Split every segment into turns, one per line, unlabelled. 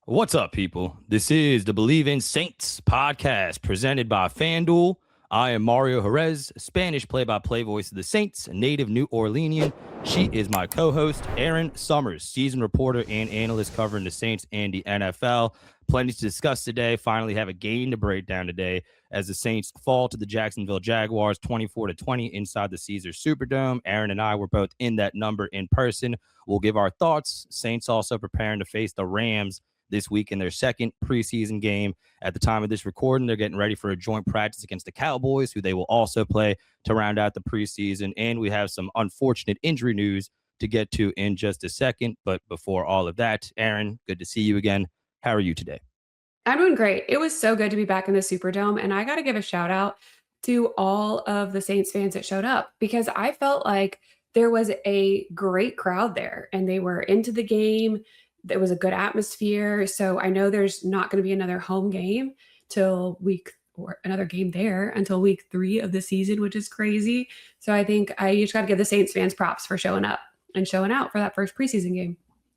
What's up, people? This is the Believe in Saints podcast presented by FanDuel. I am Mario Jerez, Spanish play-by-play voice of the Saints, a native New Orleanian. She is my co-host, Erin Summers, seasoned reporter and analyst covering the Saints and the NFL. Plenty to discuss today. Finally have a game to break down today as the Saints fall to the Jacksonville Jaguars 24-20 inside the Caesars Superdome. Erin and I were both in that number in person. We'll give our thoughts. Saints also preparing to face the Rams this week in their second preseason game. At the time of this recording, they're getting ready for a joint practice against the Cowboys, who they will also play to round out the preseason. And we have some unfortunate injury news to get to in just a second. But before all of that, Erin, good to see you again. How are you today?
I'm doing great. It was so good to be back in the Superdome. And I got to give a shout out to all of the Saints fans that showed up, because I felt like there was a great crowd there and they were into the game. There was a good atmosphere. So I know there's not going to be another home game till another game there until week 3 of the season, which is crazy. So I think I just got to give the Saints fans props for showing up and showing out for that first preseason game.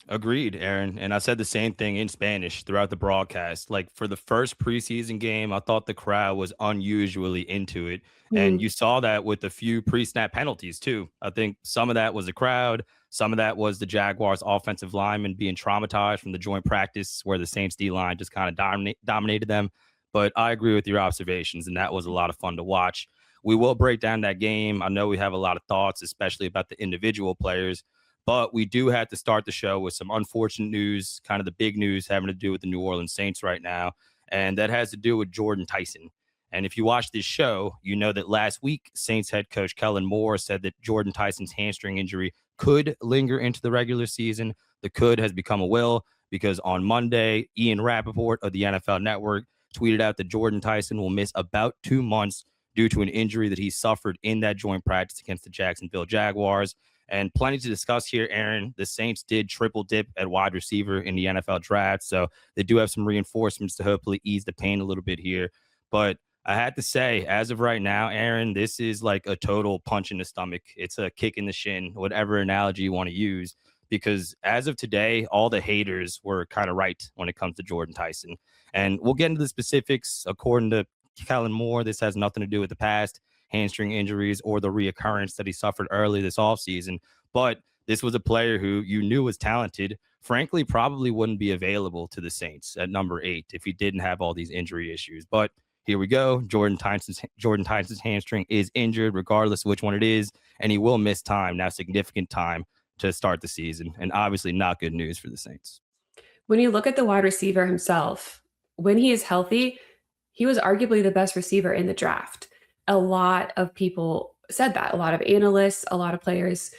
Agreed, Erin. And I said the same thing in Spanish throughout the broadcast. Like, for the first preseason game, I thought the crowd was unusually into it. And you saw that with a few pre-snap penalties too. I think some of that was the crowd. Some of that was the Jaguars offensive linemen being traumatized from the joint practice where the Saints D-line just kind of dominated them. But I agree with your observations, and that was a lot of fun to watch. We will break down that game. I know we have a lot of thoughts, especially about the individual players. But we do have to start the show with some unfortunate news, kind of the big news having to do with the New Orleans Saints right now. And that has to do with Jordyn Tyson. And if you watch this show, you know that last week, Saints head coach Kellen Moore said that Jordyn Tyson's hamstring injury could linger into the regular season. The could has become a will, because on Monday, Ian Rapoport of the NFL Network tweeted out that Jordyn Tyson will miss about 2 months due to an injury that he suffered in that joint practice against the Jacksonville Jaguars. And plenty to discuss here, Erin. The Saints did triple dip at wide receiver in the NFL draft, so they do have some reinforcements to hopefully ease the pain a little bit here. But I had to say, as of right now, Erin, this is like a total punch in the stomach. It's a kick in the shin, whatever analogy you want to use, because as of today, all the haters were kind of right when it comes to Jordyn Tyson. And we'll get into the specifics. According to Kellen Moore, this has nothing to do with the past hamstring injuries or the reoccurrence that he suffered early this offseason. But this was a player who you knew was talented, frankly, probably wouldn't be available to the Saints at number 8 if he didn't have all these injury issues. But here we go. Jordyn Tyson's hamstring is injured, regardless of which one it is, and he will miss time, now significant time, to start the season. And obviously not good news for the Saints.
When you look at the wide receiver himself, when he is healthy, he was arguably the best receiver in the draft. A lot of people said that. A lot of analysts, a lot of players,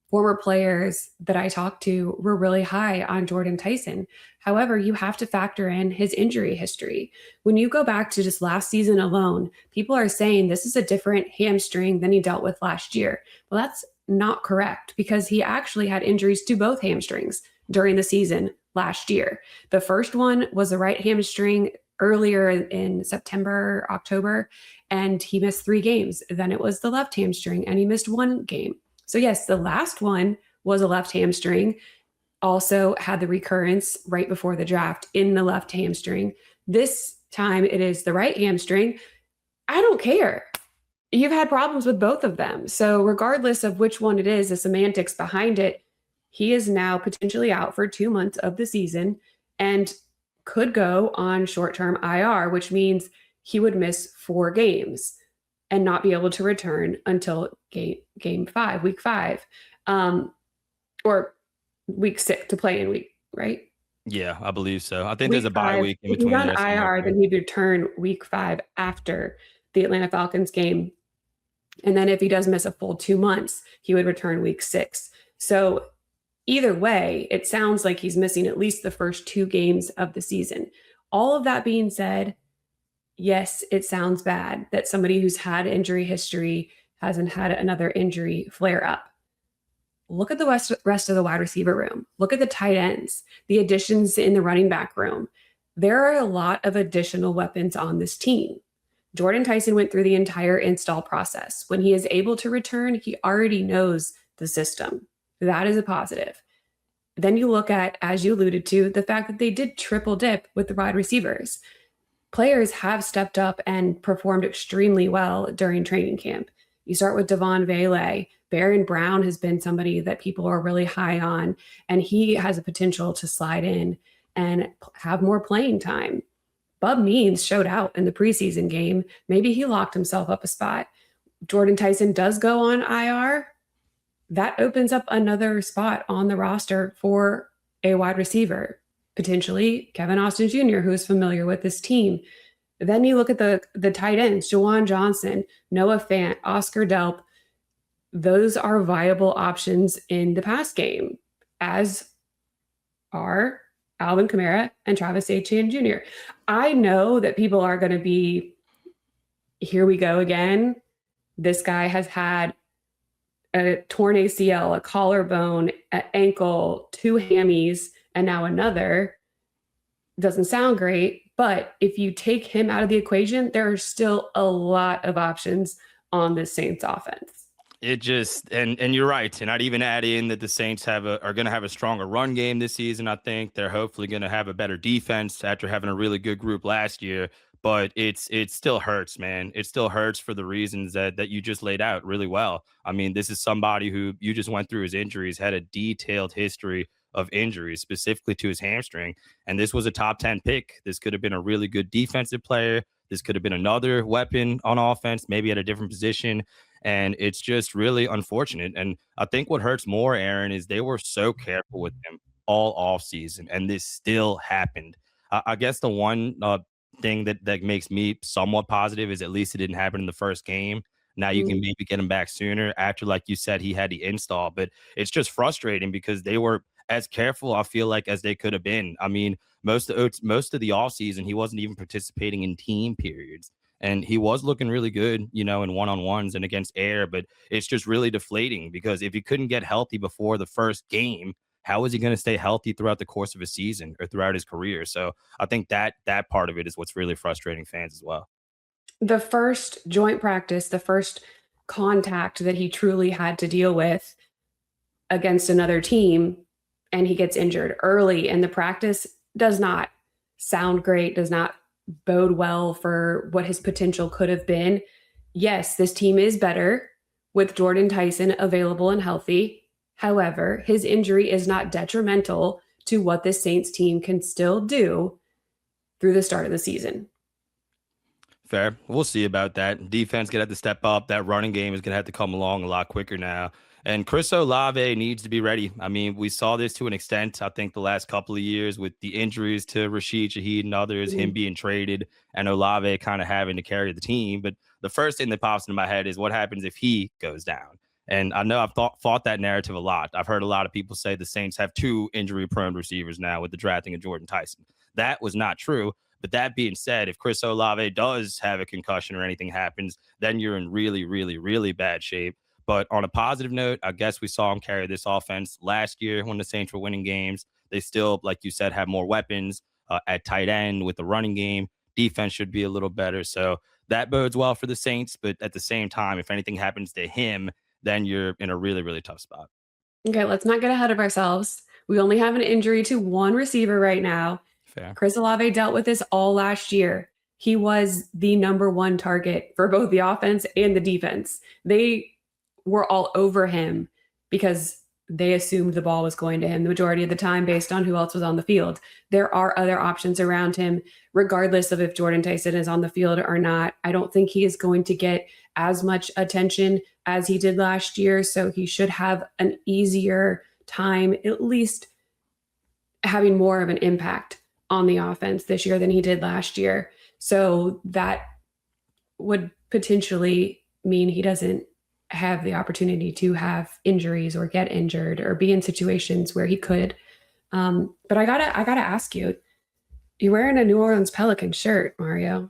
former players that I talked to were really high on Jordyn Tyson. However, you have to factor in his injury history. When you go back to just last season alone, people are saying this is a different hamstring than he dealt with last year. Well, that's not correct, because he actually had injuries to both hamstrings during the season last year. The first one was the right hamstring earlier in September, October, and he missed 3 games. Then it was the left hamstring and he missed 1 game. So yes, the last one was a left hamstring, also had the recurrence right before the draft in the left hamstring. This time it is the right hamstring. I don't care. You've had problems with both of them. So regardless of which one it is, the semantics behind it, he is now potentially out for 2 months of the season and could go on short-term IR, which means he would miss 4 games and not be able to return until game 5, week 5, or week 6 to play in week, right?
Yeah, I believe so. I think there's a
Week
bye
5,
week in
if he's
between
on
there.
IR, then he'd return week 5 after the Atlanta Falcons game. And then if he does miss a full 2 months, he would return week 6. So either way, it sounds like he's missing at least the first 2 games of the season. All of that being said, yes, it sounds bad that somebody who's had injury history hasn't had another injury flare up. Look at the rest of the wide receiver room. Look at the tight ends, the additions in the running back room. There are a lot of additional weapons on this team. Jordyn Tyson went through the entire install process. When he is able to return, he already knows the system. That is a positive. Then you look at, as you alluded to, the fact that they did triple dip with the wide receivers. Players have stepped up and performed extremely well during training camp. You start with Devon Vele. Baron Brown has been somebody that people are really high on, and he has a potential to slide in and have more playing time. Bub Means showed out in the preseason game. Maybe he locked himself up a spot. Jordyn Tyson does go on IR. That opens up another spot on the roster for a wide receiver, potentially Kevin Austin Jr., who's familiar with this team. Then you look at the tight ends, Juwan Johnson, Noah Fant, Oscar Delp. Those are viable options in the pass game, as are Alvin Kamara and Travis Etienne Jr. I know that people are going to be, here we go again. This guy has had a torn ACL, a collarbone, an ankle, 2 hammies, and now another. Doesn't sound great, but if you take him out of the equation, there are still a lot of options on the Saints offense.
It just and you're right, and I'd even add in that the Saints are going to have a stronger run game this season. I think they're hopefully going to have a better defense after having a really good group last year. But it still hurts, man. It still hurts for the reasons that you just laid out really well. I mean, this is somebody who you just went through his injuries, had a detailed history of injuries, specifically to his hamstring, and this was a top 10 pick. This could have been a really good defensive player. This could have been another weapon on offense, maybe at a different position. And it's just really unfortunate. And I think what hurts more, Erin, is they were so careful with him all off season, and this still happened. I guess the one thing that makes me somewhat positive is at least it didn't happen in the first game. Now you can maybe get him back sooner after, like you said, he had the install. But it's just frustrating because they were as careful, I feel like, as they could have been. I mean, most of the offseason, he wasn't even participating in team periods. And he was looking really good, in one-on-ones and against air. But it's just really deflating because if he couldn't get healthy before the first game, how is he going to stay healthy throughout the course of a season or throughout his career? So I think that part of it is what's really frustrating fans as well.
The first joint practice, the first contact that he truly had to deal with against another team, and he gets injured early in the practice, does not sound great, does not bode well for what his potential could have been. Yes, this team is better with Jordyn Tyson available and healthy. However, his injury is not detrimental to what this Saints team can still do through the start of the season.
Fair. We'll see about that. Defense going to have to step up. That running game is going to have to come along a lot quicker now. And Chris Olave needs to be ready. I mean, we saw this to an extent, I think, the last couple of years with the injuries to Rashid Shaheed and others, him being traded, and Olave kind of having to carry the team. But the first thing that pops into my head is what happens if he goes down? And I know I've fought that narrative a lot. I've heard a lot of people say the Saints have 2 injury-prone receivers now with the drafting of Jordyn Tyson. That was not true. But that being said, if Chris Olave does have a concussion or anything happens, then you're in really, really, really bad shape. But on a positive note, I guess we saw him carry this offense last year when the Saints were winning games. They still, like you said, have more weapons at tight end with the running game. Defense should be a little better. So that bodes well for the Saints. But at the same time, if anything happens to him, then you're in a really, really tough spot.
Okay, let's not get ahead of ourselves. We only have an injury to one receiver right now.
Fair.
Chris Olave dealt with this all last year. He was the number 1 target for both the offense and the defense. They were all over him because they assumed the ball was going to him the majority of the time based on who else was on the field. There are other options around him, regardless of if Jordyn Tyson is on the field or not. I don't think he is going to get as much attention as he did last year, so he should have an easier time, at least having more of an impact on the offense this year than he did last year. So that would potentially mean he doesn't have the opportunity to have injuries or get injured or be in situations where he could. But I gotta ask you, you're wearing a New Orleans Pelicans shirt, Mario.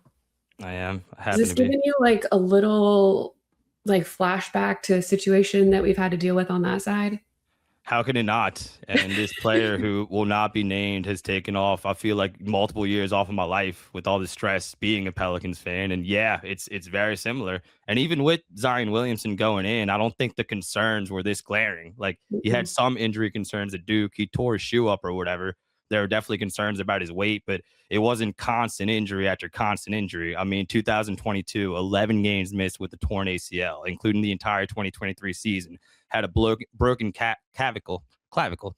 I am.
Is this giving you like a little like flashback to a situation that we've had to deal with on that side?
How can it not? And this player who will not be named has taken off, I feel like, multiple years off of my life with all the stress being a Pelicans fan. And yeah, it's very similar. And even with Zion Williamson going in, I don't think the concerns were this glaring. Like, he had
Mhm.
some injury concerns at Duke. He tore his shoe up or whatever. There were definitely concerns about his weight, but it wasn't constant injury after constant injury. I mean, 2022, 11 games missed with the torn ACL, including the entire 2023 season. Had a broken clavicle.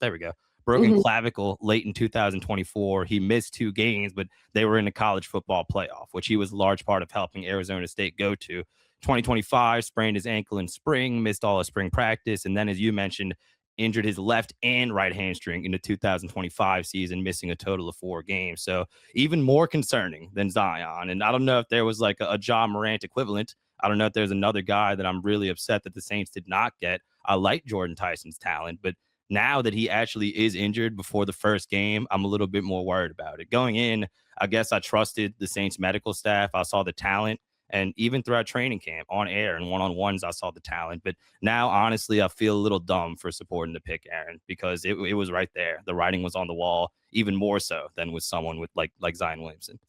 There we go. Broken
Mhm.
clavicle late in 2024. He missed 2 games, but they were in the college football playoff, which he was a large part of helping Arizona State go to. 2025, sprained his ankle in spring, missed all of spring practice, and then, as you mentioned, injured his left and right hamstring in the 2025 season, missing a total of 4 games. So even more concerning than Zion. And I don't know if there was like a Ja Morant equivalent. I don't know if there's another guy that I'm really upset that the Saints did not get. I like Jordyn Tyson's talent, but now that he actually is injured before the first game, I'm a little bit more worried about it. Going in, I guess I trusted the Saints medical staff. I saw the talent. And even throughout training camp, on air and one-on-ones, I saw the talent. But now, honestly, I feel a little dumb for supporting the pick, Erin, because it was right there. The writing was on the wall, even more so than with someone with like Zion Williamson.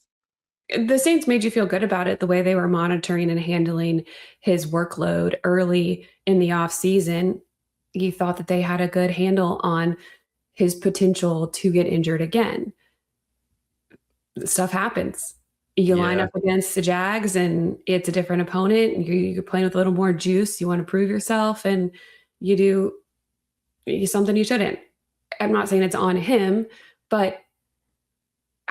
The Saints made you feel good about it, the way they were monitoring and handling his workload early in the offseason. You thought that they had a good handle on his potential to get injured again. Stuff happens. You line
Yeah.
up against the Jags and it's a different opponent, and you're playing with a little more juice. You want to prove yourself, and you do something you shouldn't. I'm not saying it's on him, but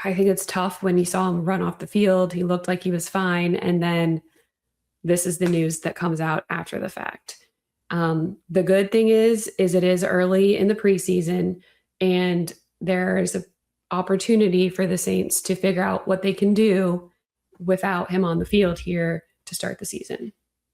I think it's tough when you saw him run off the field. He looked like he was fine, and then this is the news that comes out after the fact. The good thing is it is early in the preseason, and there's an opportunity for the Saints to figure out what they can do without him on the field here to start the season.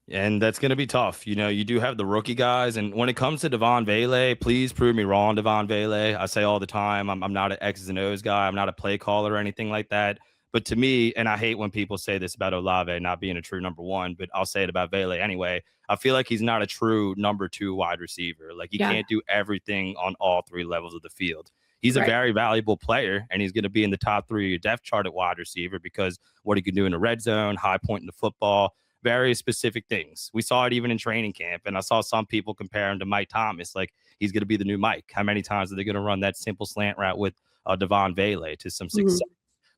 And that's going to be tough. You know, you do have the rookie guys. And when it comes to Devon Vele, please prove me wrong, Devon Vele. I say all the time, I'm not an X's and O's guy. I'm not a play caller or anything like that. But to me, and I hate when people say this about Olave not being a true number one, but I'll say it about Vele anyway. I feel like he's not a true number two wide receiver. Like, he
Yeah,
can't do everything on all 3 levels of the field. He's a
right.
very valuable player, and he's going to be in the top 3 of your depth chart at wide receiver because what he can do in the red zone, high point in the football, very specific things. We saw it even in training camp, and I saw some people compare him to Mike Thomas, like he's going to be the new Mike. How many times are they going to run that simple slant route with Devon Vele to some
Mhm.
success?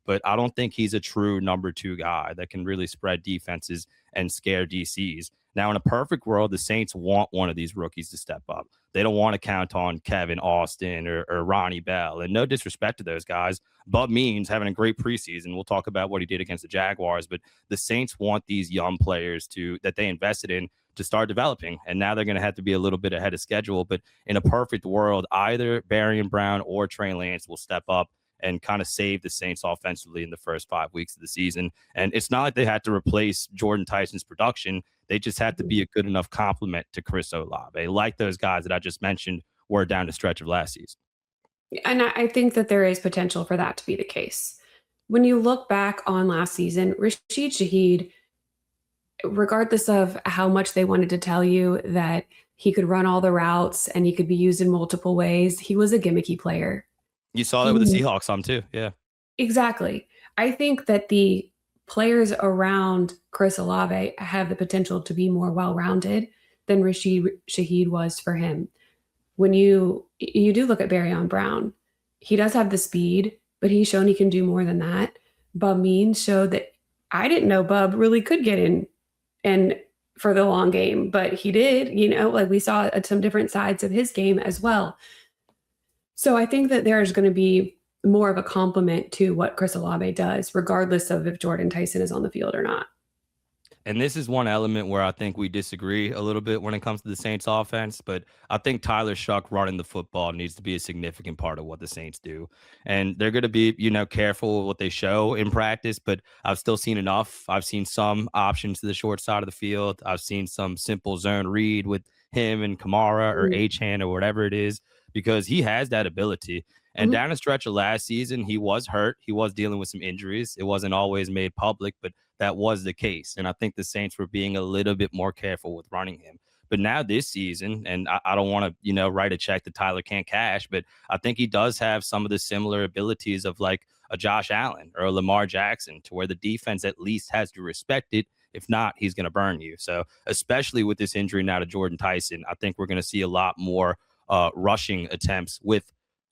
But I don't think he's a true number two guy that can really spread defenses and scare DCs. Now, in a perfect world, the Saints want one of these rookies to step up. They don't want to count on Kevin Austin or Ronnie Bell. And no disrespect to those guys. Bub Means having a great preseason. We'll talk about what he did against the Jaguars, but the Saints want these young players that they invested in to start developing. And now they're going to have to be a little bit ahead of schedule. But in a perfect world, either Barian Brown or Trey Lance will step up and kind of save the Saints offensively in the first 5 weeks of the season. And it's not like they had to replace Jordyn Tyson's production. They just had to be a good enough complement to Chris Olave, like those guys that I just mentioned were down the stretch of last season.
And I think that there is potential for that to be the case. When you look back on last season, Rashid Shaheed, regardless of how much they wanted to tell you that he could run all the routes and he could be used in multiple ways, he was a gimmicky player.
You saw that with the
He
Seahawks some too. Yeah.
Exactly. I think that the players around Chris Olave have the potential to be more well-rounded than Rashid Shaheed was for him. When you do look at Barryon Brown, he does have the speed, but he's shown he can do more than that. Bub Means showed that I didn't know Bub really could get in and for the long game, but he did, like we saw some different sides of his game as well. So I think that there's going to be more of a compliment to what Chris Olave does, regardless of if Jordyn Tyson is on the field or not.
And this is one element where I think we disagree a little bit when it comes to the Saints offense, but I think Tyler Shuck running the football needs to be a significant part of what the Saints do. And they're going to be, careful with what they show in practice, but I've still seen enough. I've seen some options to the short side of the field. I've seen some simple zone read with him and Kamara or
Mhm.
Achan or whatever it is, because he has that ability. And
Mhm.
down the stretch of last season, he was hurt. He was dealing with some injuries. It wasn't always made public, but that was the case. And I think the Saints were being a little bit more careful with running him. But now this season, and I don't want to, write a check that Tyler can't cash, but I think he does have some of the similar abilities of like a Josh Allen or a Lamar Jackson, to where the defense at least has to respect it. If not, he's going to burn you. So especially with this injury now to Jordyn Tyson, I think we're going to see a lot more rushing attempts with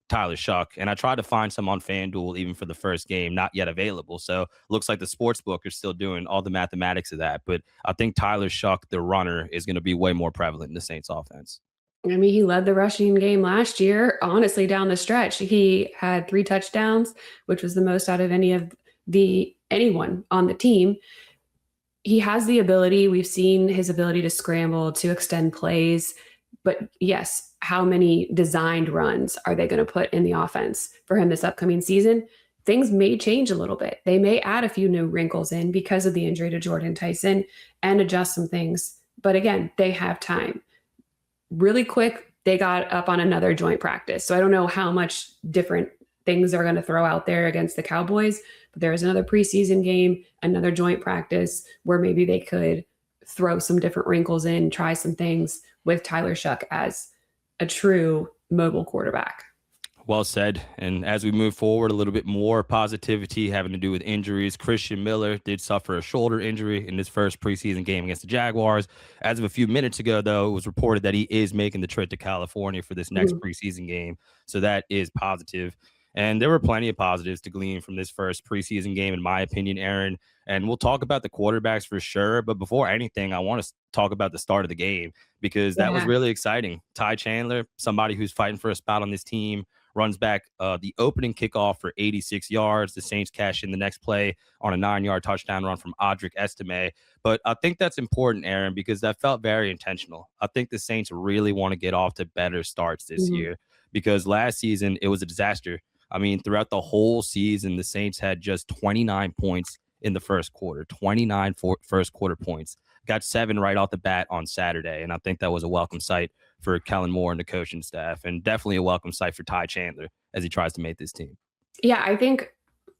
Tyler Shuck. And I tried to find some on FanDuel even for the first game, not yet available. So looks like the sports book are still doing all the mathematics of that. But I think Tyler Shuck, the runner, is going to be way more prevalent in the Saints offense.
I mean, he led the rushing game last year, honestly, down the stretch. He had 3 touchdowns, which was the most out of anyone on the team. He has the ability. We've seen his ability to scramble, to extend plays. But yes, how many designed runs are they going to put in the offense for him this upcoming season? Things may change a little bit. They may add a few new wrinkles in because of the injury to Jordyn Tyson and adjust some things. But again, they have time. Really quick, they got up on another joint practice. So I don't know how much different things they're going to throw out there against the Cowboys, but there is another preseason game, another joint practice where maybe they could throw some different wrinkles in, try some things with Tyler Shuck as a true mobile quarterback.
Well said. And as we move forward, a little bit more positivity having to do with injuries. Christian Miller did suffer a shoulder injury in his first preseason game against the Jaguars. As of a few minutes ago, though, it was reported that he is making the trip to California for this next preseason game. So that is positive. And there were plenty of positives to glean from this first preseason game, in my opinion, Erin. And we'll talk about the quarterbacks for sure. But before anything, I want to talk about the start of the game, because that was really exciting. Ty Chandler, somebody who's fighting for a spot on this team, runs back the opening kickoff for 86 yards. The Saints cash in the next play on a 9-yard touchdown run from Aric Estimé. But I think that's important, Erin, because that felt very intentional. I think the Saints really want to get off to better starts this year, because last season it was a disaster. I mean, throughout the whole season, the Saints had just 29 points in the first quarter, 29 first quarter points. Got 7 right off the bat on Saturday, and I think that was a welcome sight for Kellen Moore and the coaching staff, and definitely a welcome sight for Ty Chandler as he tries to make this team.
Yeah, I think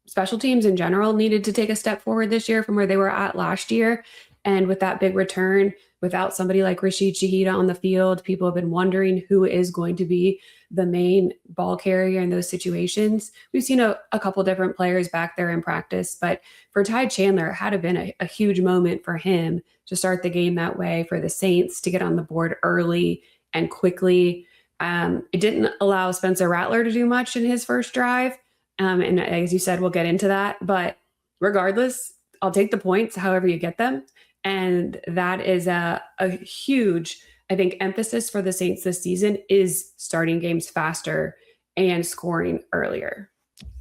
special teams in general needed to take a step forward this year from where they were at last year. And with that big return, without somebody like Rashid Shaheed on the field, people have been wondering who is going to be the main ball carrier in those situations. We've seen a couple different players back there in practice, but for Ty Chandler, it had been a huge moment for him to start the game that way, for the Saints to get on the board early and quickly. It didn't allow Spencer Rattler to do much in his first drive. And as you said, we'll get into that. But regardless, I'll take the points however you get them. And that is a huge, I think, emphasis for the Saints this season, is starting games faster and scoring earlier.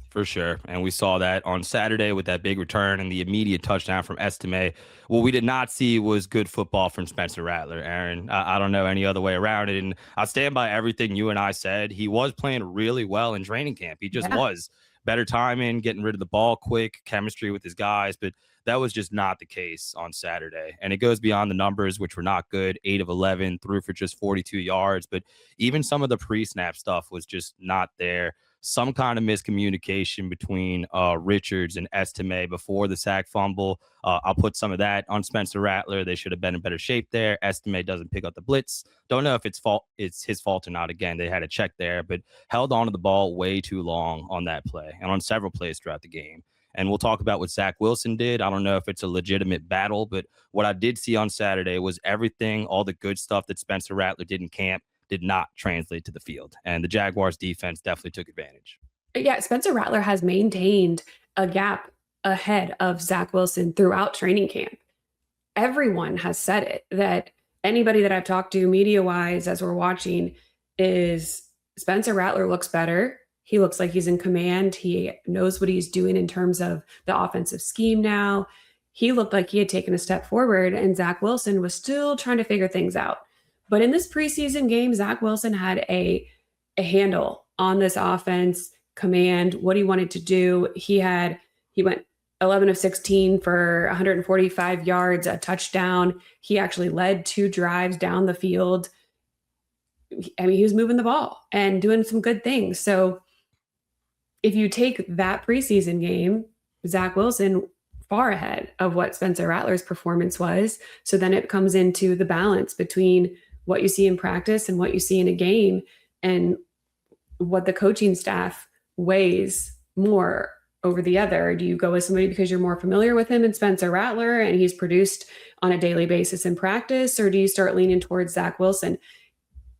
For sure. And we saw that on Saturday with that big return and the immediate touchdown from Estimé. What we did not see was good football from Spencer Rattler, Erin. I don't know any other way around it. And I stand by everything you and I said. He was playing really well in training camp. He just was. Better timing, getting rid of the ball quick, chemistry with his guys. But that was just not the case on Saturday. And it goes beyond the numbers, which were not good. 8 of 11, threw for just 42 yards. But even some of the pre-snap stuff was just not there. Some kind of miscommunication between Richards and Estimé before the sack fumble. I'll put some of that on Spencer Rattler. They should have been in better shape there. Estimé doesn't pick up the blitz. Don't know if it's his fault or not. Again, they had a check there, but held on to the ball way too long on that play and on several plays throughout the game. And we'll talk about what Zack Wilson did. I don't know if it's a legitimate battle, but what I did see on Saturday was everything, all the good stuff that Spencer Rattler did in camp did not translate to the field. And the Jaguars defense definitely took advantage.
Yeah, Spencer Rattler has maintained a gap ahead of Zack Wilson throughout training camp. Everyone has said it, that anybody that I've talked to media-wise as we're watching is Spencer Rattler looks better. He looks like he's in command. He knows what he's doing in terms of the offensive scheme now. He looked like he had taken a step forward, and Zack Wilson was still trying to figure things out. But in this preseason game, Zack Wilson had a handle on this offense, command, what he wanted to do. He went 11 of 16 for 145 yards, a touchdown. He actually led 2 drives down the field. I mean, he was moving the ball and doing some good things. So if you take that preseason game, Zack Wilson far ahead of what Spencer Rattler's performance was. So then it comes into the balance between what you see in practice and what you see in a game, and what the coaching staff weighs more over the other. Do you go with somebody because you're more familiar with him and Spencer Rattler and he's produced on a daily basis in practice, or do you start leaning towards Zach Wilson?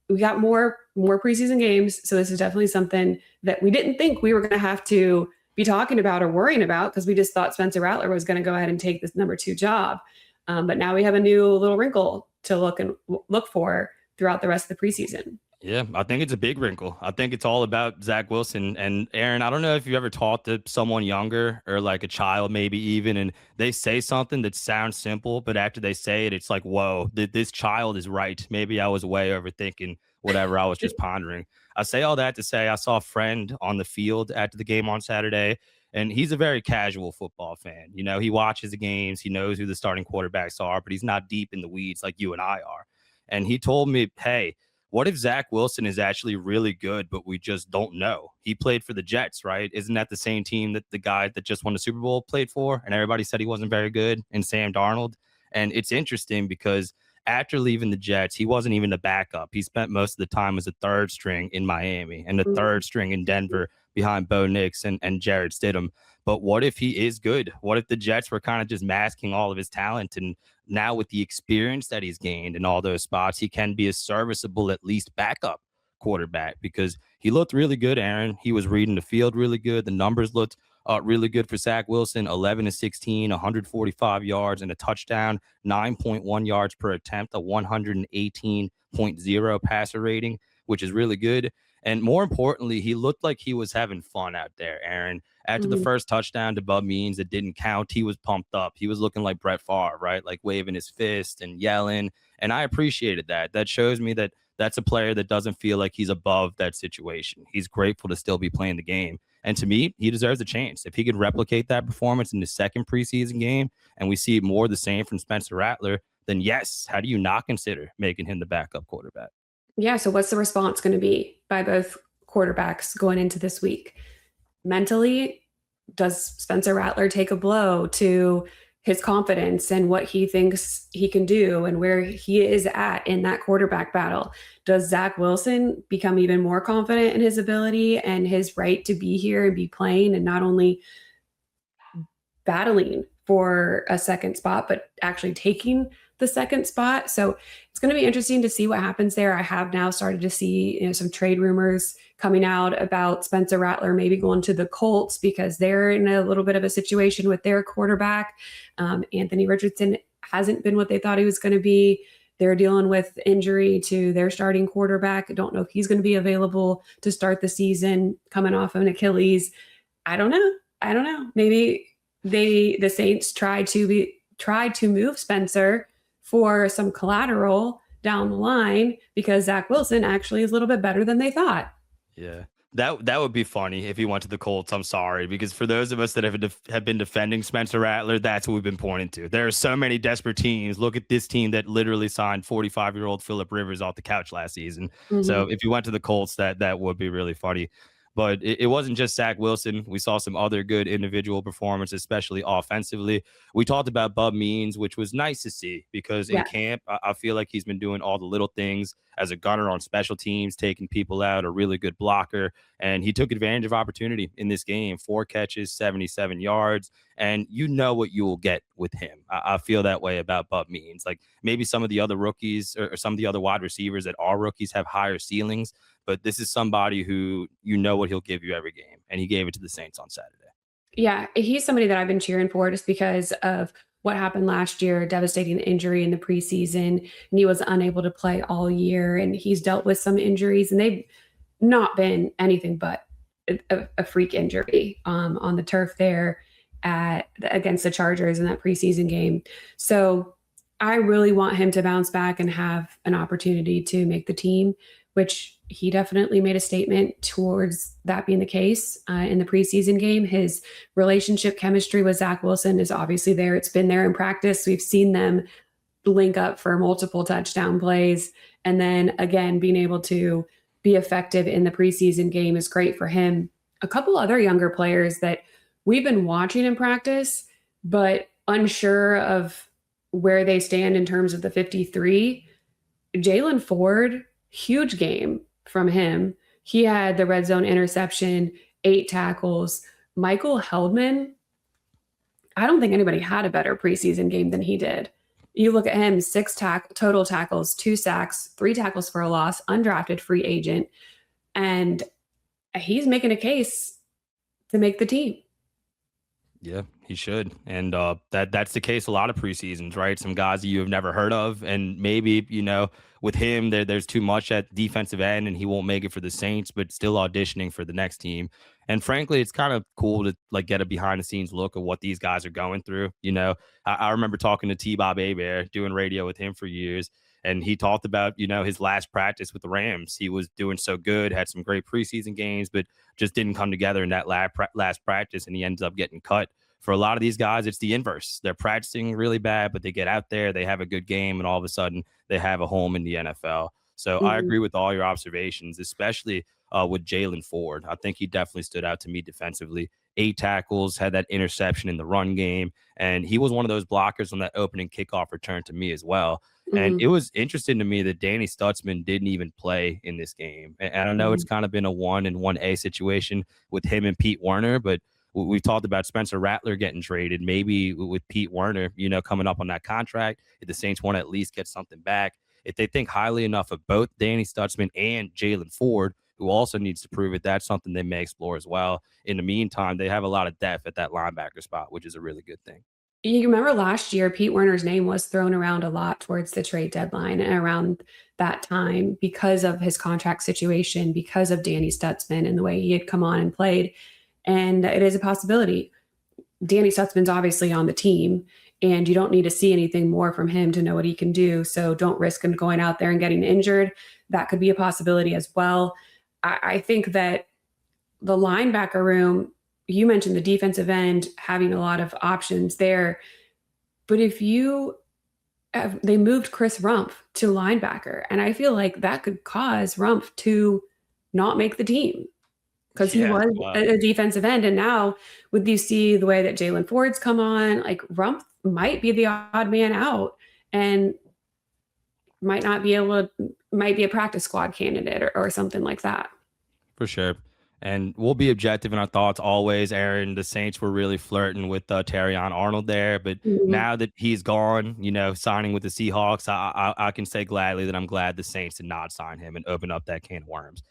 We got more preseason games, so this is definitely something that we didn't think we were going to have to be talking about or worrying about, because we just thought Spencer Rattler was going to go ahead and take this number 2 job. But now we have a new little wrinkle to look for throughout the rest of the preseason.
Yeah, I think it's a big wrinkle. I think it's all about Zach Wilson. And Erin, I don't know if you ever talked to someone younger or like a child, maybe even, and they say something that sounds simple, but after they say it, it's like, whoa, this child is right. Maybe I was way overthinking whatever I was just pondering. I say all that to say I saw a friend on the field after the game on Saturday, and he's a very casual football fan. You know, he watches the games, he knows who the starting quarterbacks are, but he's not deep in the weeds like you and I are. And he told me, hey, what if Zach Wilson is actually really good, but we just don't know? He played for the Jets, right? Isn't that the same team that the guy that just won the Super Bowl played for? And everybody said he wasn't very good, and Sam Darnold. And it's interesting because after leaving the Jets, he wasn't even the backup. He spent most of the time as a third string in Miami and the third string in Denver behind Bo Nix and Jared Stidham. But what if he is good? What if the Jets were kind of just masking all of his talent, and now with the experience that he's gained in all those spots, he can be a serviceable, at least backup quarterback? Because he looked really good, Erin. He was reading the field really good. The numbers looked really good for Zach Wilson, 11-16, 145 yards and a touchdown, 9.1 yards per attempt, a 118.0 passer rating, which is really good. And more importantly, he looked like he was having fun out there, Erin. After the first touchdown to Bub Means that didn't count, he was pumped up. He was looking like Brett Favre, right? Like waving his fist and yelling. And I appreciated that. That shows me that that's a player that doesn't feel like he's above that situation. He's grateful to still be playing the game. And to me, he deserves a chance. If he could replicate that performance in the second preseason game and we see more of the same from Spencer Rattler, then yes, how do you not consider making him the backup quarterback?
Yeah, so what's the response going to be by both quarterbacks going into this week? Mentally, does Spencer Rattler take a blow to his confidence and what he thinks he can do and where he is at in that quarterback battle? Does Zach Wilson become even more confident in his ability and his right to be here and be playing and not only battling for a second spot, but actually taking the second spot? So it's going to be interesting to see what happens there. I have now started to see, some trade rumors coming out about Spencer Rattler maybe going to the Colts because they're in a little bit of a situation with their quarterback. Anthony Richardson hasn't been what they thought he was going to be. They're dealing with injury to their starting quarterback. I don't know if he's going to be available to start the season coming off of an Achilles. I don't know. Maybe the Saints tried to move Spencer for some collateral down the line because Zach Wilson actually is a little bit better than they thought.
Yeah, that would be funny if he went to the Colts. I'm sorry, because for those of us that have been defending Spencer Rattler, that's what we've been pointing to. There are so many desperate teams. Look at this team that literally signed 45-year-old Phillip Rivers off the couch last season. So if you went to the Colts, that would be really funny. But it wasn't just Zach Wilson. We saw some other good individual performances, especially offensively. We talked about Bub Means, which was nice to see because in camp, I feel like he's been doing all the little things as a gunner on special teams, taking people out, a really good blocker. And he took advantage of opportunity in this game. 4 catches, 77 yards. And you know what you will get with him. I feel that way about Bub Means. Like maybe some of the other rookies or some of the other wide receivers that are rookies have higher ceilings. But this is somebody who you know what he'll give you every game. And he gave it to the Saints on Saturday.
Yeah, he's somebody that I've been cheering for just because of what happened last year, devastating injury in the preseason, and he was unable to play all year. And he's dealt with some injuries, and they've not been anything but a freak injury on the turf there against the Chargers in that preseason game. So I really want him to bounce back and have an opportunity to make the team, which he definitely made a statement towards that being the case in the preseason game. His relationship chemistry with Zach Wilson is obviously there. It's been there in practice. We've seen them link up for multiple touchdown plays. And then again, being able to be effective in the preseason game is great for him. A couple other younger players that we've been watching in practice but unsure of where they stand in terms of the 53. Jaylen Ford, huge game from him. He had the red zone interception, 8 tackles. Michael Heldman, I don't think anybody had a better preseason game than he did. You look at him, 6 total tackles, 2 sacks, 3 tackles for a loss, undrafted free agent, and he's making a case to make the team.
Yeah, he should. And that's the case a lot of preseasons, right? Some guys that you have never heard of. And maybe, with him, there's too much at defensive end and he won't make it for the Saints, but still auditioning for the next team. And frankly, it's kind of cool to like get a behind the scenes look at what these guys are going through. I remember talking to T-Bob Abear, doing radio with him for years. And he talked about, his last practice with the Rams. He was doing so good, had some great preseason games, but just didn't come together in that last practice, and he ends up getting cut. For a lot of these guys, it's the inverse. They're practicing really bad, but they get out there, they have a good game, and all of a sudden they have a home in the NFL. So I agree with all your observations, especially with Jaylen Ford. I think he definitely stood out to me defensively. 8 tackles, had that interception in the run game, and he was one of those blockers on that opening kickoff return to me as well. And it was interesting to me that Danny Stutzman didn't even play in this game. And I know it's kind of been a 1 and 1A situation with him and Pete Werner, but we've talked about Spencer Rattler getting traded. Maybe with Pete Werner, coming up on that contract, if the Saints want to at least get something back, if they think highly enough of both Danny Stutzman and Jaylen Ford, who also needs to prove it, that's something they may explore as well. In the meantime, they have a lot of depth at that linebacker spot, which is a really good thing.
You remember last year, Pete Werner's name was thrown around a lot towards the trade deadline and around that time because of his contract situation, because of Danny Stutzman and the way he had come on and played. And it is a possibility. Danny Stutzman's obviously on the team, and you don't need to see anything more from him to know what he can do. So don't risk him going out there and getting injured. That could be a possibility as well. I think that the linebacker room, you mentioned the defensive end having a lot of options there, but if they moved Chris Rumph to linebacker, and I feel like that could cause Rumph to not make the team because he was a defensive end. And now with you see the way that Jaylen Ford's come on, like Rumph might be the odd man out and might be a practice squad candidate or something like that.
For sure. And we'll be objective in our thoughts always, Erin. The Saints were really flirting with Terrion Arnold there, but now that he's gone, signing with the Seahawks, I can say gladly that I'm glad the Saints did not sign him and open up that can of worms.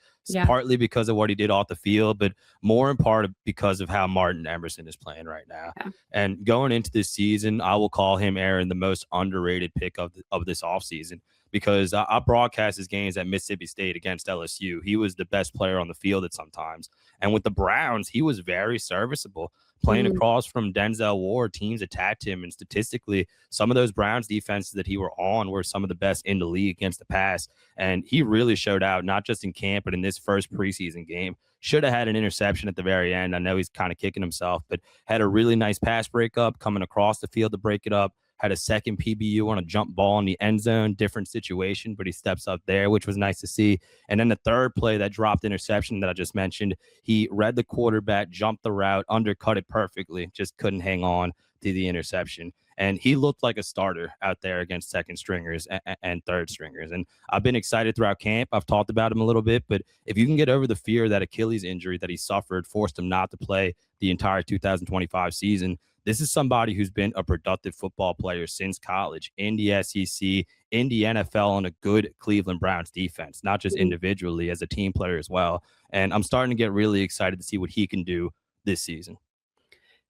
Partly because of what he did off the field, but more in part because of how Martin Emerson is playing right now. Yeah. And going into this season, I will call him, Erin, the most underrated pick of this offseason, because I broadcast his games at Mississippi State against LSU. He was the best player on the field at sometimes. And with the Browns, he was very serviceable. Playing across from Denzel Ward, teams attacked him. And statistically, some of those Browns defenses that he were on were some of the best in the league against the pass. And he really showed out, not just in camp, but in this first preseason game. Should have had an interception at the very end. I know he's kind of kicking himself, but had a really nice pass breakup coming across the field to break it up. Had a second PBU on a jump ball in the end zone, different situation, but he steps up there, which was nice to see. And then the third play, that dropped interception that I just mentioned, he read the quarterback, jumped the route, undercut it perfectly, just couldn't hang on to the interception. And he looked like a starter out there against second stringers and third stringers. And I've been excited throughout camp. I've talked about him a little bit, but if you can get over the fear that Achilles injury that he suffered forced him not to play the entire 2025 season, this is somebody who's been a productive football player since college, in the SEC, in the NFL, on a good Cleveland Browns defense, not just individually, as a team player as well. And I'm starting to get really excited to see what he can do this season.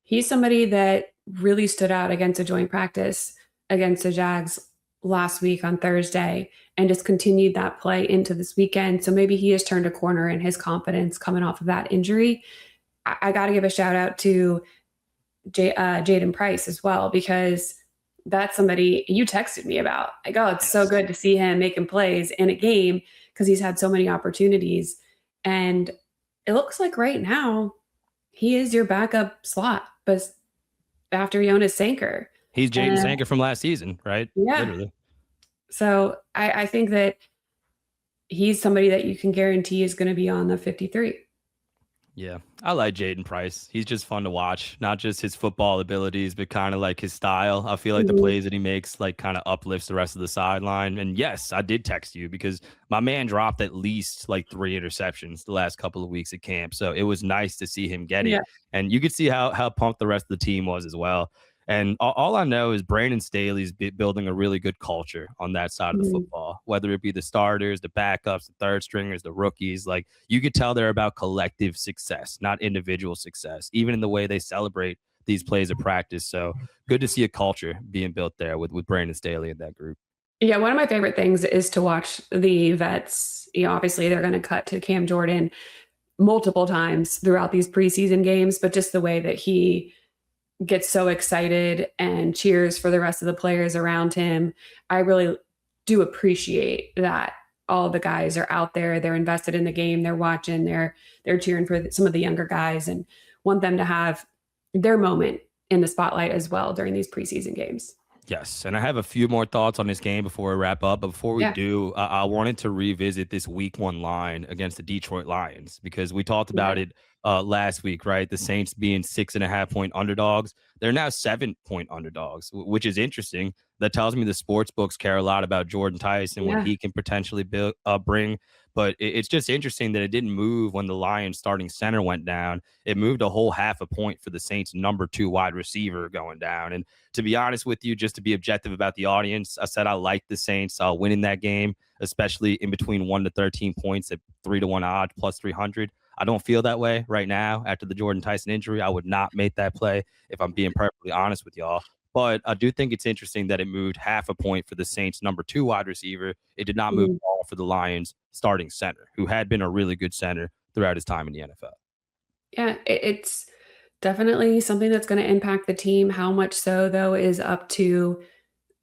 He's somebody that really stood out against a joint practice against the Jags last week on Thursday and just continued that play into this weekend. So maybe he has turned a corner in his confidence coming off of that injury. I got to give a shout out to Jaden Price as well, because that's somebody you texted me about. Like, oh, it's so good to see him making plays in a game because he's had so many opportunities. And it looks like right now he is your backup slot, but after Jonas Sanker.
He's Jaden Sanker from last season, right?
Yeah.
Literally.
So I think that he's somebody that you can guarantee is going to be on the 53.
Yeah, I like Jaden Price. He's just fun to watch. Not just his football abilities, but kind of like his style. I feel like the
Mhm.
plays that he makes like kind of uplifts the rest of the sideline. And yes, I did text you because my man dropped at least like 3 interceptions the last couple of weeks at camp. So it was nice to see him get it.
Yeah.
And you could see how pumped the rest of the team was as well. And all I know is Brandon Staley's building a really good culture on that side of the
Mhm.
football, whether it be the starters, the backups, the third stringers, the rookies. Like you could tell they're about collective success, not individual success, even in the way they celebrate these plays of practice. So good to see a culture being built there with Brandon Staley and that group.
Yeah, one of my favorite things is to watch the vets. Obviously they're going to cut to Cam Jordan multiple times throughout these preseason games, but just the way that he gets so excited and cheers for the rest of the players around him. I really do appreciate that all the guys are out there, they're invested in the game, they're watching, they're cheering for some of the younger guys and want them to have their moment in the spotlight as well during these preseason games.
Yes, and I have a few more thoughts on this game before we wrap up. But before we
Yeah.
do, I wanted to revisit this Week 1 line against the Detroit Lions because we talked
Yeah.
about it last week, right? The Saints being 6.5 point underdogs. They're now 7 point underdogs, which is interesting. That tells me the sports books care a lot about Jordyn Tyson, what
Yeah.
he can potentially bring. But it's just interesting that it didn't move when the Lions starting center went down. It moved a whole half a point for the Saints' number 2 wide receiver going down. And to be honest with you, just to be objective about the audience, I said I like the Saints winning that game, especially in between 1 to 13 points at 3-1 odds plus 300. I don't feel that way right now after the Jordyn Tyson injury. I would not make that play if I'm being perfectly honest with y'all. But I do think it's interesting that it moved half a point for the Saints' number 2 wide receiver. It did not move
Mhm.
at all for the Lions' starting center, who had been a really good center throughout his time in the NFL.
Yeah, it's definitely something that's going to impact the team. How much so, though, is up to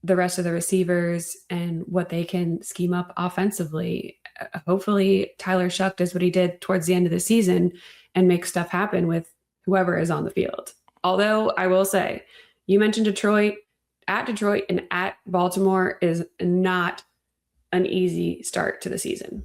the rest of the receivers and what they can scheme up offensively. Hopefully, Tyler Shuck does what he did towards the end of the season and makes stuff happen with whoever is on the field. Although I will say, you mentioned Detroit. At Detroit and at Baltimore is not an easy start to the season.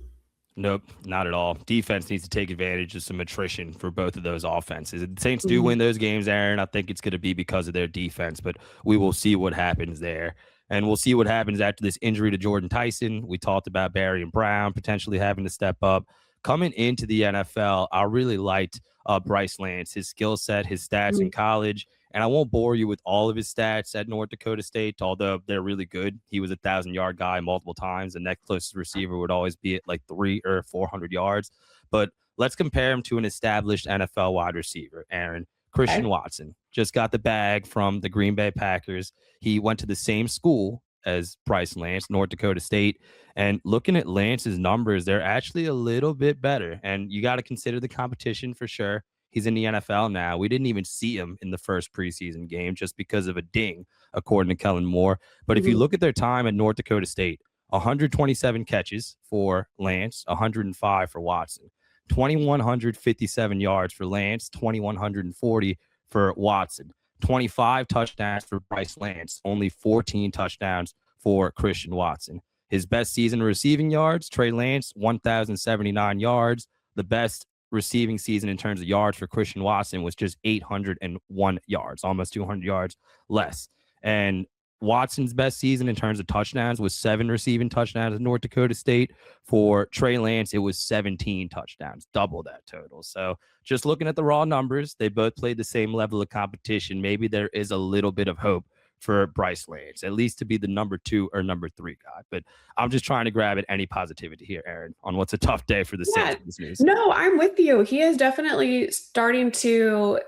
Nope, not at all. Defense needs to take advantage of some attrition for both of those offenses. If the Saints do
Mhm.
win those games, Aaron, I think it's going to be because of their defense, but we will see what happens there. And we'll see what happens after this injury to Jordyn Tyson. We talked about Barry and Brown potentially having to step up. Coming into the NFL, I really liked Bryce Lance, his skill set, his stats in
Mhm.
college. And I won't bore you with all of his stats at North Dakota State, although they're really good. He was a 1,000 yard guy multiple times. The next closest receiver would always be at like 300 or 400 yards. But let's compare him to an established NFL wide receiver, Aaron. Christian
Okay.
Watson just got the bag from the Green Bay Packers. He went to the same school as Bryce Lance, North Dakota State. And looking at Lance's numbers, they're actually a little bit better. And you got to consider the competition for sure. He's in the NFL now. We didn't even see him in the first preseason game just because of a ding, according to Kellen Moore. But if you
Mhm.
look at their time at North Dakota State, 127 catches for Lance, 105 for Watson, 2,157 yards for Lance, 2,140 for Watson, 25 touchdowns for Bryce Lance, only 14 touchdowns for Christian Watson. His best season receiving yards, Trey Lance, 1,079 yards. The best receiving season in terms of yards for Christian Watson was just 801 yards, almost 200 yards less. And Watson's best season in terms of touchdowns was 7 receiving touchdowns at North Dakota State. For Trey Lance, it was 17 touchdowns, double that total. So just looking at the raw numbers, they both played the same level of competition. Maybe there is a little bit of hope for Bryce Lance, at least to be the number 2 or number 3 guy. But I'm just trying to grab at any positivity here, Erin, on what's a tough day for the Saints
Yeah.
with this news.
No, I'm with you. He is definitely starting to,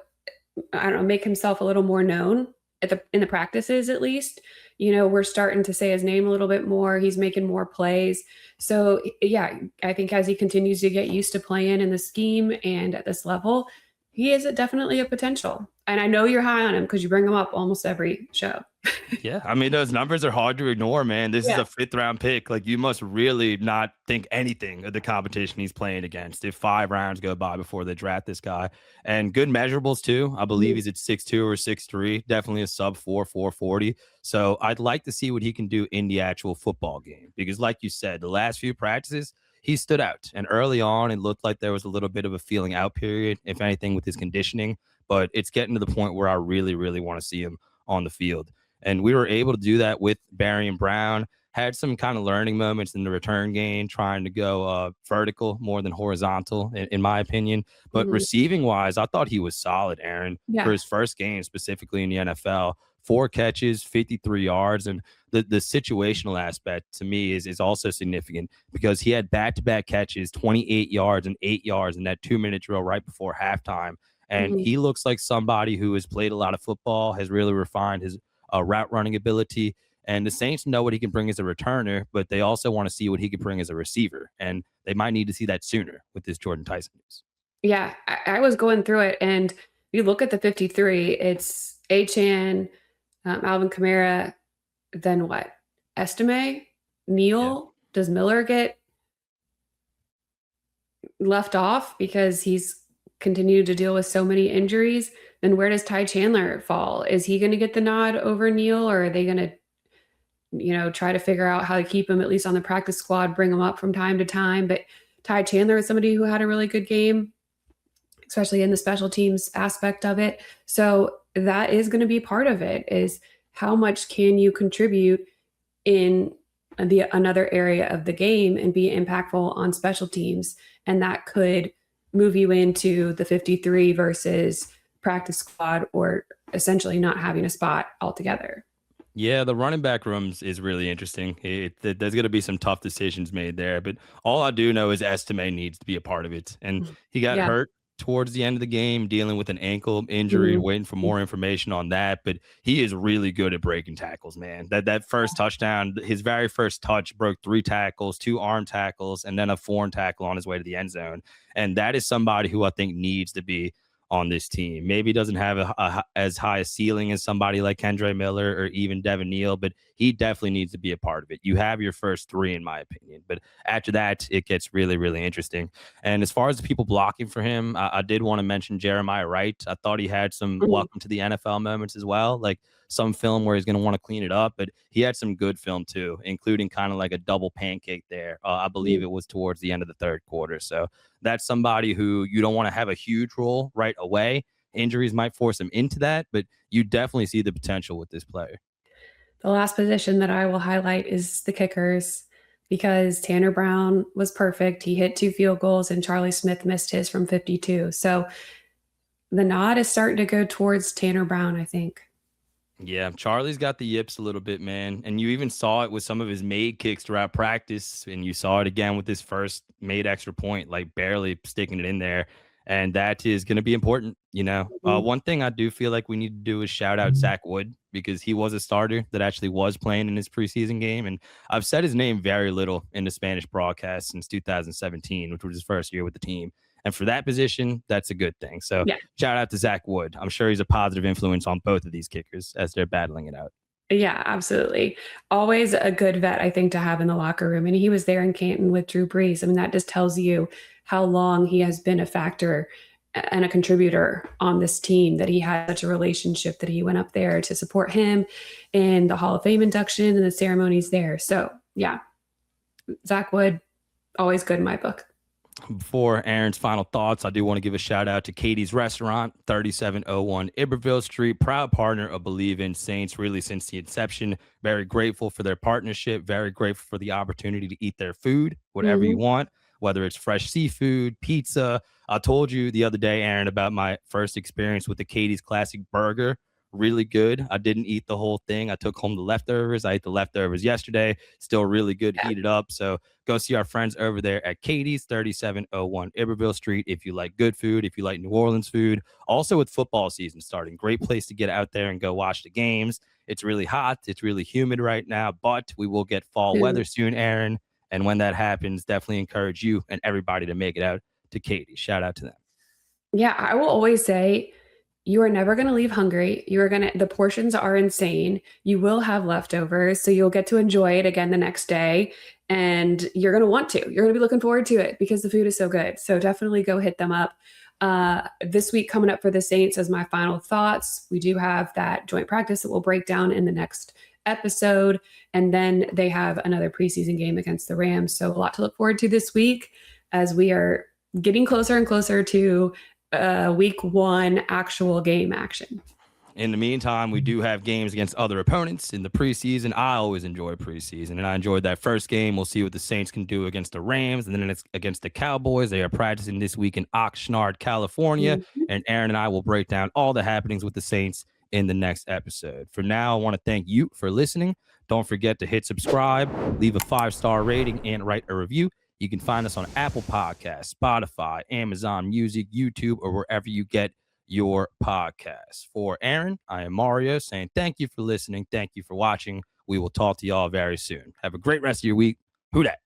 I don't know, make himself a little more known in the practices at least. We're starting to say his name a little bit more. He's making more plays. So yeah, I think as he continues to get used to playing in the scheme and at this level, he is definitely a potential. And I know you're high on him because you bring him up almost every show.
Yeah, I mean, those numbers are hard to ignore, man. This is
Yeah.
a fifth-round pick. Like, you must really not think anything of the competition he's playing against if 5 rounds go by before they draft this guy. And good measurables, too. I believe
Mhm.
he's at 6'2 or 6'3, definitely a sub-4, 440. So I'd like to see what he can do in the actual football game because, like you said, the last few practices, he stood out. And early on, it looked like there was a little bit of a feeling out period, if anything, with his conditioning. But it's getting to the point where I really, really want to see him on the field. And we were able to do that with Barry and Brown. Had some kind of learning moments in the return game, trying to go vertical more than horizontal, in my opinion. But
Mhm.
receiving wise, I thought he was solid, Erin, for
Yeah.
his first game, specifically in the NFL. 4 catches, 53 yards. And the situational aspect to me is also significant because he had back-to-back catches, 28 yards and 8 yards in that 2-minute drill right before halftime. And
Mhm.
he looks like somebody who has played a lot of football, has really refined his route running ability. And the Saints know what he can bring as a returner, but they also want to see what he can bring as a receiver. And they might need to see that sooner with this Jordyn Tyson news.
Yeah, I was going through it, and you look at the 53, it's Achan, Alvin Kamara, then what? Estimé?
Yeah.
Neal? Does Miller get left off because he's continued to deal with so many injuries? Then where does Ty Chandler fall? Is he going to get the nod over Neal, or are they going to, try to figure out how to keep him at least on the practice squad, bring him up from time to time? But Ty Chandler is somebody who had a really good game, especially in the special teams aspect of it. So that is going to be part of it, is how much can you contribute in the another area of the game and be impactful on special teams. And that could move you into the 53 versus practice squad, or essentially not having a spot altogether.
Yeah, the running back rooms is really interesting. There's going to be some tough decisions made there, but all I do know is Estime needs to be a part of it. And he got
Yeah.
hurt towards the end of the game, dealing with an ankle injury,
Mhm.
waiting for more information on that. But he is really good at breaking tackles, man. That first touchdown, his very first touch, broke 3 tackles, 2 arm tackles, and then a foreign tackle on his way to the end zone. And that is somebody who I think needs to be on this team. Maybe doesn't have as high a ceiling as somebody like Kendre Miller or even Devin Neal, but he definitely needs to be a part of it. You have your first 3, in my opinion, but after that, it gets really, really interesting. And as far as the people blocking for him, I did want to mention Jeremiah Wright. I thought he had some
Mhm.
welcome to the NFL moments as well, like some film where he's going to want to clean it up, but he had some good film too, including kind of like a double pancake there. I believe it was towards the end of the third quarter. So that's somebody who you don't want to have a huge role right away. Injuries might force him into that, but you definitely see the potential with this player.
The last position that I will highlight is the kickers, because Tanner Brown was perfect. He hit 2 field goals and Charlie Smith missed his from 52. So the nod is starting to go towards Tanner Brown, I think.
Yeah, Charlie's got the yips a little bit, man. And you even saw it with some of his made kicks throughout practice. And you saw it again with his first made extra point, like barely sticking it in there. And that is going to be important.
Mhm.
One thing I do feel like we need to do is shout out Zack Wood, because he was a starter that actually was playing in his preseason game. And I've said his name very little in the Spanish broadcast since 2017, which was his first year with the team. And for that position, that's a good thing. So
Yeah.
shout out to Zack Wood. I'm sure he's a positive influence on both of these kickers as they're battling it out.
Yeah, absolutely. Always a good vet, I think, to have in the locker room. And he was there in Canton with Drew Brees. I mean, that just tells you how long he has been a factor and a contributor on this team, that he had such a relationship that he went up there to support him in the Hall of Fame induction and the ceremonies there. So, yeah, Zack Wood, always good in my book.
Before Erin's final thoughts, I do want to give a shout out to Katie's Restaurant, 3701 Iberville Street, proud partner of Believe in Saints, really since the inception. Very grateful for their partnership, very grateful for the opportunity to eat their food, whatever you
Mhm.
want, whether it's fresh seafood, pizza. I told you the other day, Erin, about my first experience with the Katie's Classic Burger. Really good. I didn't eat the whole thing. I took home the leftovers. I ate the leftovers yesterday. Still really good,
Yeah.
heated up. So go see our friends over there at Katie's, 3701 Iberville Street. If you like good food, if you like New Orleans food, also with football season starting, great place to get out there and go watch the games. It's really hot. It's really humid right now, but we will get fall
Mm.
weather soon, Erin. And when that happens, definitely encourage you and everybody to make it out to Katie's. Shout out to them.
Yeah, I will always say you are never going to leave hungry. The portions are insane. You will have leftovers, so you'll get to enjoy it again the next day. And you're going to want to. You're going to be looking forward to it because the food is so good. So definitely go hit them up. This week coming up for the Saints as my final thoughts. We do have that joint practice that we'll break down in the next episode. And then they have another preseason game against the Rams. So a lot to look forward to this week as we are getting closer and closer to week 1 actual game action.
In the meantime, we do have games against other opponents in the preseason. I always enjoy preseason, and I enjoyed that first game. We'll see what the Saints can do against the Rams, and then it's against the Cowboys. They are practicing this week in Oxnard, California, and Erin and I will break down all the happenings with the Saints in the next episode. For now, I want to thank you for listening. Don't forget to hit subscribe, leave a 5-star rating, and write a review. You can find us on Apple Podcasts, Spotify, Amazon Music, YouTube, or wherever you get your podcast. For Erin, I am Mario saying thank you for listening. Thank you for watching. We will talk to y'all very soon. Have a great rest of your week. Who dat?